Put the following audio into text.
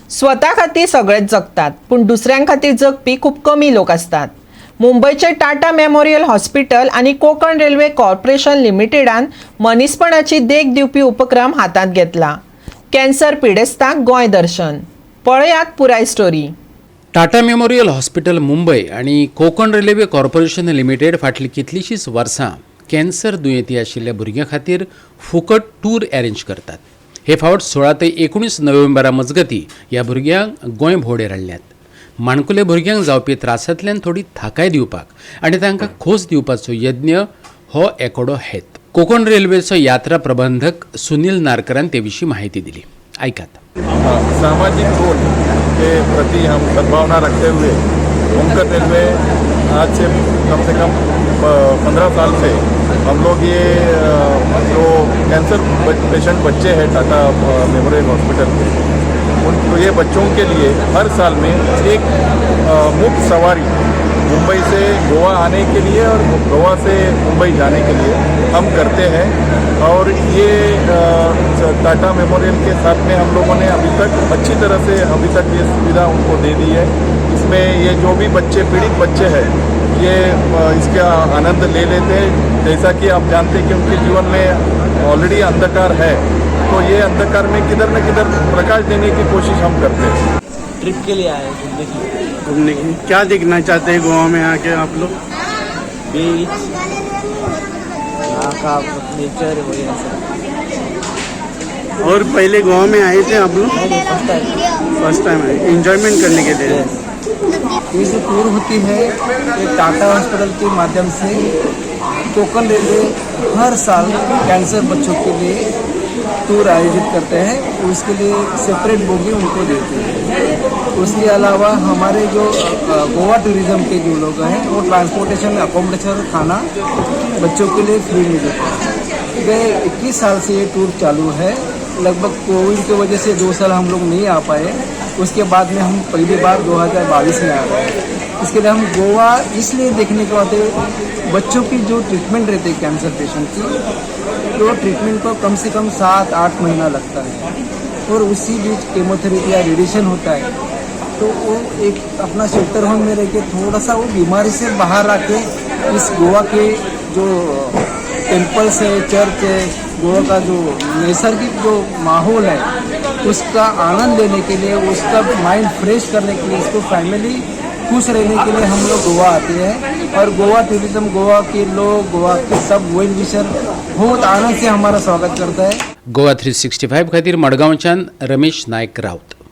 स्वतः खातीर सगळेच जगतात, पण दुसऱ्यां खातीर जगपी खूप कमी लोक असतात. मुंबईचे टाटा मेमोरियल हॉस्पिटल आणि कोकण रेल्वे कॉर्पोरेशन लिमिटेडान मनीसपणाची देख दिवपी उपक्रम हातात घेतला. कॅन्सर पिडेस्तांक गोंय दर्शन. पळयात पुराय story. Tata memorial hospital Mumbai आणि कोकण रेल्वे कॉर्पोरेशन लिमिटेड फाटली कितलीशींच वर्सां कॅन्सर दुयेंती आशिल्ल्या भुरग्यां खातीर फुकट टूर अरेंज करतात. हे फावट 16 ते 19 नोव्हेंबरा मजगती ह्या भुरग्यांक गोंय भोंवडेर हाडल्यात. माणकुल्या भुरग्यांक जावपी त्रासांतल्यान थोडी थाकाय दिवपाक आनी तांकां खोस दिवपाचो यज्ञ हो एकोडो हेत. कोकण रेल्वेचो यात्रा प्रबंधक सुनील नारकरान ते विशीं माहिती दिली. ऐकात. सामाजिक रोल के प्रति हम सद्भावना रखते हुए कोंकण रेलवे आज से कम 15 साल से हम लोग ये जो कैंसर पेशेंट बच्चे हैं टाटा मेमोरियल हॉस्पिटल के, उनको ये बच्चों के लिए हर साल में एक मुफ्त सवारी मुंबई से गोवा आने के लिए और गोवा से मुंबई जाने के लिए हम करते हैं. और ये टाटा मेमोरियल के साथ में हम लोगों ने अभी तक अच्छी तरह से ये सुविधा उनको दे दी है. इसमें ये जो भी बच्चे पीड़ित बच्चे हैं ये इसका आनंद ले लेते हैं. जैसा कि आप जानते हैं कि उनके जीवन में ऑलरेडी अंधकार है, तो ये अंधकार में किधर न किधर प्रकाश देने की कोशिश हम करते हैं. ट्रिप के लिए आए घूमने की क्या देखना चाहते हैं गोवा में आके आप लोग? बीच, यहाँ का नेचर वगैरह सब. और पहले गोवा में आए थे आप लोग? फर्स्ट टाइम फर्स्ट टाइम आए एंजॉयमेंट करने के लिए. ये जो टूर होती है ये टाटा हॉस्पिटल के माध्यम से कोकण रेलवे हर साल कैंसर बच्चों के लिए टूर आयोजित करते हैं. उसके लिए सेपरेट बोगी उनको देते हैं. उसके अलावा हमारे जो गोवा टूरिज्म के जो लोग हैं वो ट्रांसपोर्टेशन, अकोमोडेशन, खाना बच्चों के लिए फ्री में देते हैं. गए 21 साल से ये टूर चालू है. लगभग कोविड की वजह से 2 साल हम लोग नहीं आ पाए. उसके बाद में हम पहली बार 2022 में आ गए. इसके लिए हम गोवा इसलिए देखने को आते हैं, बच्चों की जो ट्रीटमेंट रहती है कैंसर पेशेंट की, तो ट्रीटमेंट को कम से कम 7-8 महीना लगता है. और उसी बीच केमोथेरेपी या रेडिएशन होता है, तो वो एक अपना शेल्टर होम में रह के थोड़ा सा वो बीमारी से बाहर आके इस गोवा के जो टेम्पल्स है, चर्च है, गोवा का जो नैसर्गिक जो माहौल है उसका आनंद लेने के लिए, उसका माइंड फ्रेश करने के लिए, इसको फैमिली खुश रहने के लिए हम लोग गोवा आते हैं. और गोवा टूरिज्म, गोवा के लोग, गोवा के सब वेल विशर बहुत आनंद से हमारा स्वागत करता है. गोवा 365 खातीर मडगांवच्यान रमेश नायक राउत.